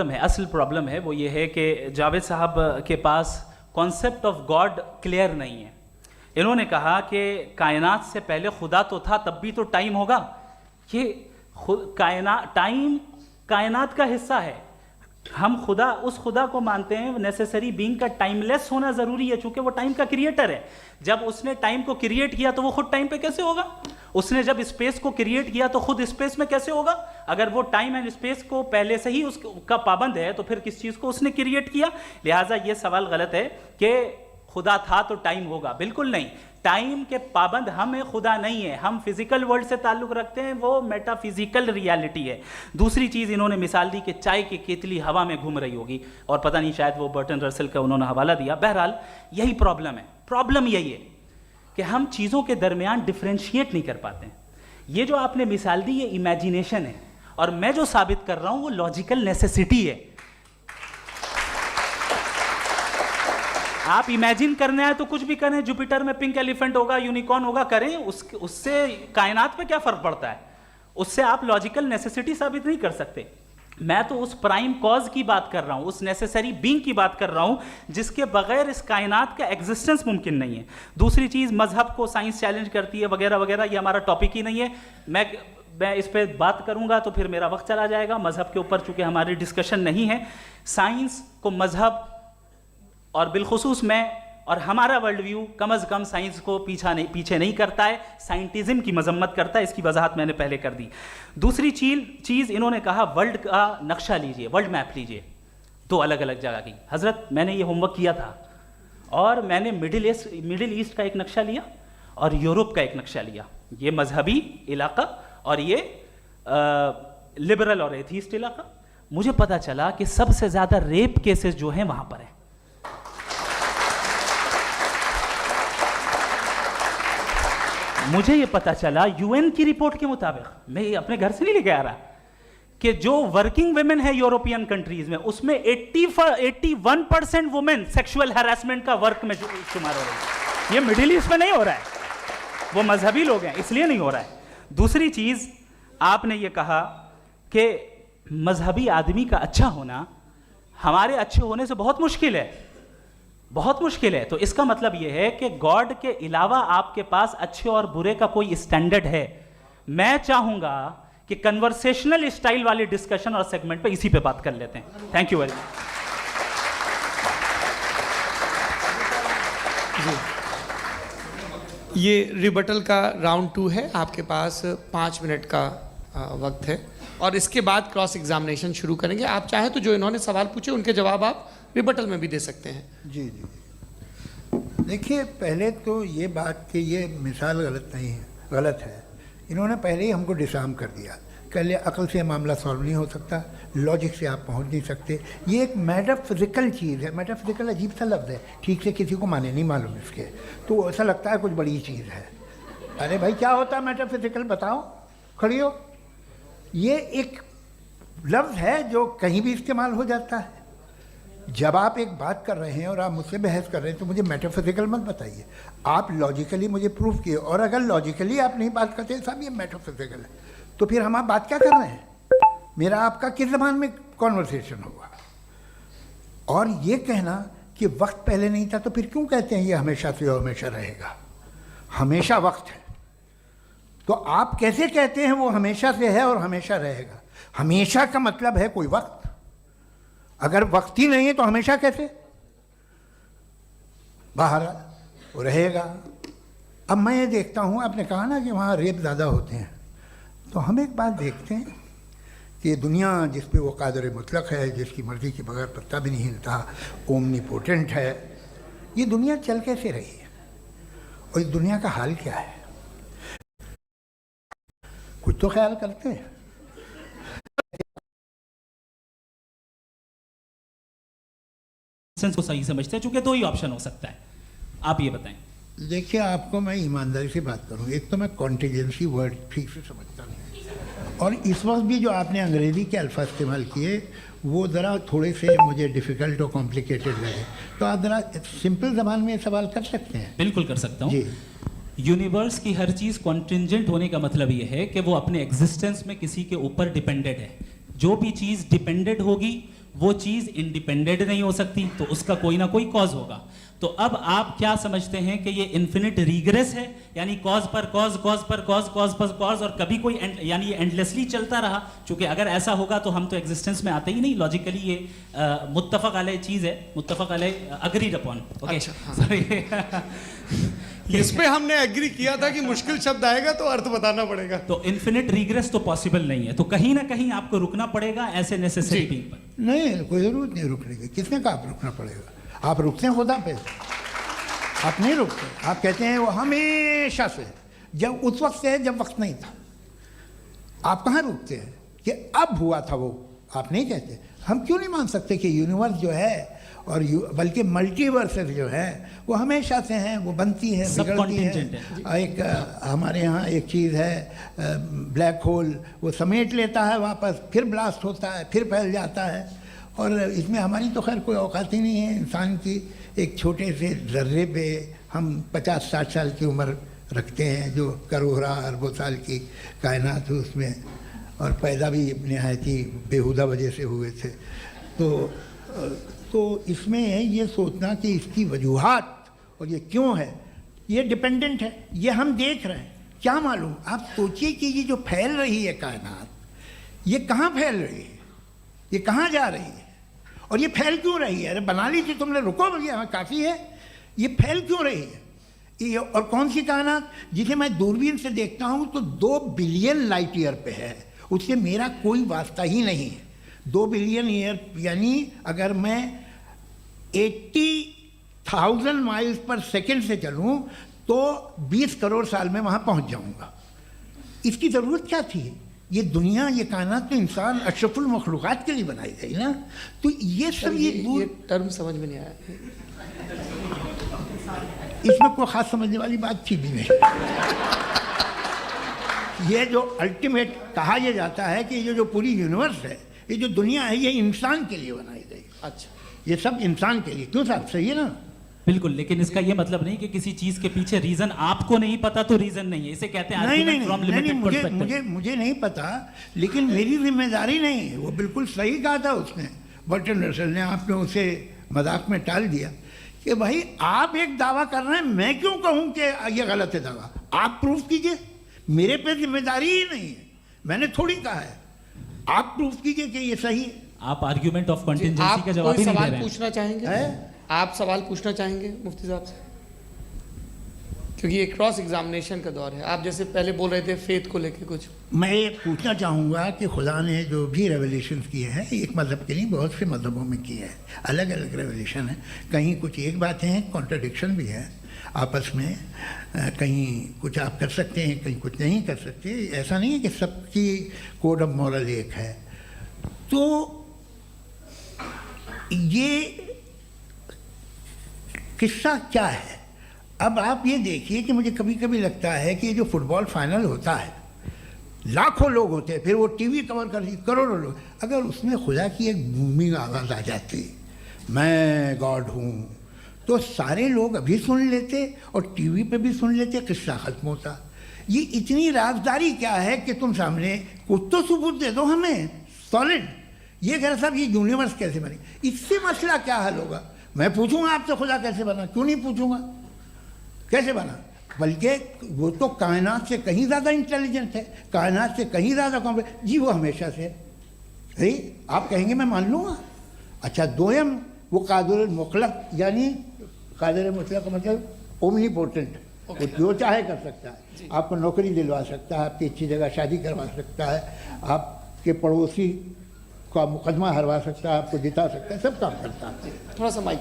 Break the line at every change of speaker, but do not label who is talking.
Problem है, असल problem है वो ये है कि जावेद साहब के पास कॉन्सेप्ट ऑफ गॉड क्लियर नहीं है। इन्होंने कहा कि कायनात से पहले खुदा तो था, तब भी तो टाइम होगा। ये टाइम कायनात का हिस्सा है। हम खुदा, उस खुदा को मानते हैं नेसेसरी बीइंग का टाइमलेस होना ज़रूरी है, चूंकि वो टाइम का क्रिएटर है। जब उसने टाइम को क्रिएट किया तो वो खुद टाइम पे कैसे होगा? उसने जब स्पेस को क्रिएट किया तो खुद स्पेस में कैसे होगा? अगर वो टाइम एंड स्पेस को पहले से ही उसका पाबंद है तो फिर किस चीज़ को उसने क्रिएट किया? लिहाजा ये सवाल गलत है कि खुदा था तो टाइम होगा, बिल्कुल नहीं। टाइम के पाबंद हम हैं, खुदा नहीं है। हम फिजिकल वर्ल्ड से ताल्लुक़ रखते हैं, वो मेटाफिजिकल रियलिटी है। दूसरी चीज़ इन्होंने मिसाल दी कि चाय की केतली हवा में घूम रही होगी, और पता नहीं शायद वो बर्टन रसल का उन्होंने हवाला दिया। बहरहाल यही प्रॉब्लम है। प्रॉब्लम यही है कि हम चीज़ों के दरमियान डिफ्रेंशिएट नहीं कर पाते हैं। ये जो आपने मिसाल दी ये इमेजिनेशन है, और मैं जो साबित कर रहा हूँ वो लॉजिकल नेसेसिटी है। आप इमेजिन करने आए तो कुछ भी करें, जुपिटर में पिंक एलिफेंट होगा, यूनिकॉर्न होगा, करें, उससे कायनात पे क्या फर्क पड़ता है? उससे आप लॉजिकल नेसेसिटी साबित नहीं कर सकते। मैं तो उस प्राइम कॉज की बात कर रहा हूं, उस नेसेसरी बीइंग की बात कर रहा हूं जिसके बगैर इस कायनात का एग्जिस्टेंस मुमकिन नहीं है। दूसरी चीज, मजहब को साइंस चैलेंज करती है वगैरह वगैरह, ये हमारा टॉपिक ही नहीं है। मैं इस पर बात करूंगा तो फिर मेरा वक्त चला जाएगा। मजहब के ऊपर चूंकि हमारी डिस्कशन नहीं है, साइंस को मजहब और बिलखुसूस मैं और हमारा वर्ल्ड व्यू कम अज़ कम साइंस को पीछे नहीं करता है, साइंटिज्म की मजम्मत करता है। इसकी वजाहत मैंने पहले कर दी। दूसरी चीज़ इन्होंने कहा वर्ल्ड का नक्शा लीजिए, वर्ल्ड मैप लीजिए, दो अलग अलग जगह की। हज़रत मैंने ये होमवर्क किया था, और मैंने मिडिल ईस्ट का एक नक्शा लिया और यूरोप का एक नक्शा लिया, ये मजहबी इलाका और ये लिबरल और एथीस्ट इलाका। मुझे पता चला कि सबसे ज़्यादा रेप केसेस जो हैं वहाँ पर है। मुझे ये पता चला यूएन की रिपोर्ट के मुताबिक, मैं ये अपने घर से नहीं लेके आ रहा, कि जो वर्किंग वुमेन है यूरोपियन कंट्रीज में, उसमें 81% वुमेन सेक्सुअल हैरेसमेंट का वर्क में शुमार हो रही है। ये मिडिल ईस्ट में नहीं हो रहा है, वो मजहबी लोग हैं इसलिए नहीं हो रहा है। दूसरी चीज, आपने ये कहा कि मजहबी आदमी का अच्छा होना हमारे अच्छे होने से बहुत मुश्किल है, बहुत मुश्किल है। तो इसका मतलब यह है कि गॉड के अलावा आपके पास अच्छे और बुरे का कोई स्टैंडर्ड है। मैं चाहूंगा कि कन्वर्सेशनल स्टाइल वाली डिस्कशन और सेगमेंट पे इसी पे बात कर लेते हैं। Thank you very much.
ये रिबटल का राउंड 2 है। आपके पास 5 मिनट का वक्त है, और इसके बाद क्रॉस एग्जामिनेशन शुरू करेंगे। आप चाहें तो जो इन्होंने सवाल पूछे उनके जवाब आप रिबटल में भी दे सकते हैं।
जी जी, देखिए, पहले तो ये बात कि ये मिसाल गलत नहीं है, गलत है। इन्होंने पहले ही हमको डिसार्म कर दिया। कह लिया अकल से मामला सॉल्व नहीं हो सकता, लॉजिक से आप पहुंच नहीं सकते। ये एक मेटाफिजिकल चीज़ है। मेटाफिजिकल अजीब सा लफ्ज़ है, ठीक से किसी को माने नहीं मालूम इसके, तो ऐसा लगता है कुछ बड़ी चीज़ है। अरे भाई, क्या होता है मेटाफिजिकल, बताओ, खड़ी हो। ये एक लफ्ज़ है जो कहीं भी इस्तेमाल हो जाता है। जब आप एक बात कर रहे हैं और आप मुझसे बहस कर रहे हैं तो मुझे मेटाफिजिकल मत बताइए, आप लॉजिकली मुझे प्रूव किए। और अगर लॉजिकली आप नहीं बात करते साहब ये मेटाफिजिकल है, तो फिर हम आप बात क्या कर रहे हैं? मेरा आपका किस ज़बान में कॉन्वर्सेशन होगा? और ये कहना कि वक्त पहले नहीं था, तो फिर क्यों कहते हैं ये हमेशा से और हमेशा रहेगा? हमेशा वक्त है, तो आप कैसे कहते हैं वो हमेशा से है और हमेशा रहेगा? हमेशा का मतलब है कोई वक्त, अगर वक्त ही नहीं है तो हमेशा कैसे? बाहर वो रहेगा। अब मैं ये देखता हूँ, आपने कहा ना कि वहाँ रेप ज़्यादा होते हैं, तो हम एक बात देखते हैं कि दुनिया जिस पे वो कादर मुतलक है, जिसकी मर्ज़ी के बगैर पत्ता भी नहीं हिलता, ओमनीपोटेंट है, ये दुनिया चल कैसे रही है और इस दुनिया का हाल क्या है? कुछ तो ख्याल करते हैं।
को सही समझते हैं, चूंकि दो ही ऑप्शन हो सकता है। आप ये बताएं।
देखिए, आपको मैं ईमानदारी से बात करूं, एक तो मैं कॉन्टीजेंसी वर्ड ठीक से समझता नहीं, और इस वक्त भी जो आपने अंग्रेज़ी के अल्फाज इस्तेमाल किए वो ज़रा थोड़े से मुझे डिफ़िकल्ट और कॉम्प्लिकेटेड लगे, तो आप ज़रा सिंपल ज़बान में सवाल कर सकते हैं?
बिल्कुल कर सकता हूँ
जी।
यूनिवर्स की हर चीज़ कॉन्टिंजेंट होने का मतलब ये है कि वो अपने एग्जिस्टेंस में किसी के ऊपर डिपेंडेड है। जो भी चीज़ डिपेंडेड होगी वो चीज इंडिपेंडेंट नहीं हो सकती, तो उसका कोई ना कोई कॉज होगा। तो अब आप क्या समझते हैं कि ये इन्फिनिट रीग्रेस है, यानी कॉज पर कॉज, कॉज पर कॉज, कॉज पर कॉज, और कभी कोई यानी ये एंडलेसली चलता रहा? क्योंकि अगर ऐसा होगा तो हम तो एग्जिस्टेंस में आते ही नहीं। लॉजिकली ये मुत्तफक अलैह चीज है, मुत्तफक अलैह, अग्रीड अपॉन। ओके,
इस पे हमने एग्री किया था कि मुश्किल शब्द आएगा तो अर्थ बताना पड़ेगा।
तो इन्फिनिट रीग्रेस तो पॉसिबल नहीं है, तो कहीं ना कहीं आपको रुकना पड़ेगा ऐसे नेसेसिटी पर।
नहीं, कोई ज़रूरत नहीं रुकने की। किसने कहा आप रुकना पड़ेगा? आप रुकते हैं खुदा पे, आप नहीं रुकते। आप कहते हैं वो हमेशा से, जब उस वक्त से है जब वक्त नहीं था। आप कहाँ रुकते हैं कि अब हुआ था वो? आप नहीं कहते। हम क्यों नहीं मान सकते कि यूनिवर्स जो है और बल्कि मल्टीवर्सेस जो है वो हमेशा से हैं, वो बनती है, बिगड़ती है। एक हमारे यहाँ एक चीज़ है, ब्लैक होल, वो समेट लेता है वापस, फिर ब्लास्ट होता है, फिर फैल जाता है। और इसमें हमारी तो खैर कोई औकात ही नहीं है। इंसान की एक छोटे से ज़र्रे पे हम 50-60 साल की उम्र रखते हैं, जो करोड़ों अरबों साल की कायनात है उसमें, और पैदा भी नहायत ही बेहुदा वजह से हुए थे। तो इसमें ये सोचना कि इसकी वजूहात और ये क्यों है, ये डिपेंडेंट है, ये हम देख रहे हैं। क्या मालूम, आप सोचिए कि ये जो फैल रही है कायनात, ये कहाँ फैल रही है, ये कहाँ जा रही है, और ये फैल क्यों रही है? अरे बना ली थी तुमने, रुको भैया, काफ़ी है। ये फैल क्यों रही है? ये और कौन सी कायनात जिसे मैं दूरबीन से देखता हूँ तो 2 बिलियन लाइट ईयर पे है, उससे मेरा कोई वास्ता ही नहीं है। 2 बिलियन ईयर यानी अगर मैं 80,000 माइल्स पर सेकेंड से चलूँ तो 20 करोड़ साल में वहाँ पहुँच जाऊँगा। इसकी ज़रूरत क्या थी? ये दुनिया, ये कायनात तो इंसान अशरफुल मखलूक़ात के लिए बनाई गई ना। तो ये सब ये
टर्म समझ में नहीं आया,
इसमें कोई ख़ास समझने वाली बात थी भी नहीं। ये जो अल्टीमेट कहा यह जाता है कि ये जो पूरी यूनिवर्स है, ये जो दुनिया है, ये इंसान के लिए बनाई गई।
अच्छा,
ये सब इंसान के लिए। क्यों साहब, सही है ना?
बिल्कुल, लेकिन इसका ये मतलब नहीं कि किसी चीज के पीछे रीजन आपको नहीं पता तो रीजन नहीं है। इसे कहते हैं
नहीं, मुझे नहीं पता, लेकिन मेरी जिम्मेदारी नहीं है। वो बिल्कुल सही कहा था उसने, बर्टन रसल ने। आपने उसे मजाक में टाल दिया कि भाई आप एक दावा कर रहे हैं, मैं क्यों कहूँ कि ये गलत है दावा? आप प्रूफ कीजिए, मेरे पे जिम्मेदारी ही नहीं है, मैंने थोड़ी कहा है। आप प्रूफ कीजिए कि ये सही है।
आप आर्ग्यूमेंट ऑफ कंटिजेंसी का जवाब ही नहीं दे रहे हैं।
पूछना चाहेंगे? आप सवाल पूछना चाहेंगे मुफ्ती साहब से? क्योंकि ये क्रॉस एग्जामिनेशन का दौर है। आप जैसे पहले बोल रहे थे फेथ को लेके कुछ,
मैं ये पूछना चाहूँगा कि खुदा ने जो भी रेवलेशन किए हैं, एक मज़हब के नहीं बहुत से मज़हबों में किए हैं, अलग अलग रेवलेशन है। कहीं कुछ एक बातें हैं, कॉन्ट्रडिक्शन भी है आपस में, कहीं कुछ आप कर सकते हैं, कहीं कुछ नहीं कर सकते। ऐसा नहीं है कि सबकी कोड ऑफ मॉरल एक है। तो ये किस्सा क्या है? अब आप ये देखिए कि मुझे कभी कभी लगता है कि ये जो फुटबॉल फाइनल होता है, लाखों लोग होते हैं, फिर वो टीवी कवर करती, करोड़ों लोग, अगर उसमें खुदा की एक बूमिंग आवाज़ आ जाती, मैं गॉड हूँ, तो सारे लोग अभी सुन लेते और टीवी पे भी सुन लेते, किस्सा ख़त्म होता। ये इतनी राजदारी क्या है कि तुम सामने कुछ तो सबूत दे दो हमें सॉलिड। ये कह साहब ये यूनिवर्स कैसे बनी, इससे मसला क्या हल होगा? मैं पूछूंगा आपसे खुदा कैसे बना? क्यों नहीं पूछूंगा कैसे बना? बल्कि वो तो कायनात से कहीं ज़्यादा इंटेलिजेंट है, कायनात से कहीं ज़्यादा कॉम्प्लेक्स। जी वो हमेशा से है। आप कहेंगे मैं मान लूँगा। अच्छा, दोयम वो कादिर मुतलक, यानी कादिर मुतलक का मतलब ओमनीपोटेंट, वो जो चाहे कर सकता है। आपको नौकरी दिलवा सकता है, आपकी अच्छी जगह शादी करवा सकता है, आपके पड़ोसी का मुकदमा हरवा सकता है, आपको जिता सकता है, सब काम करता है।
थोड़ा सा माइक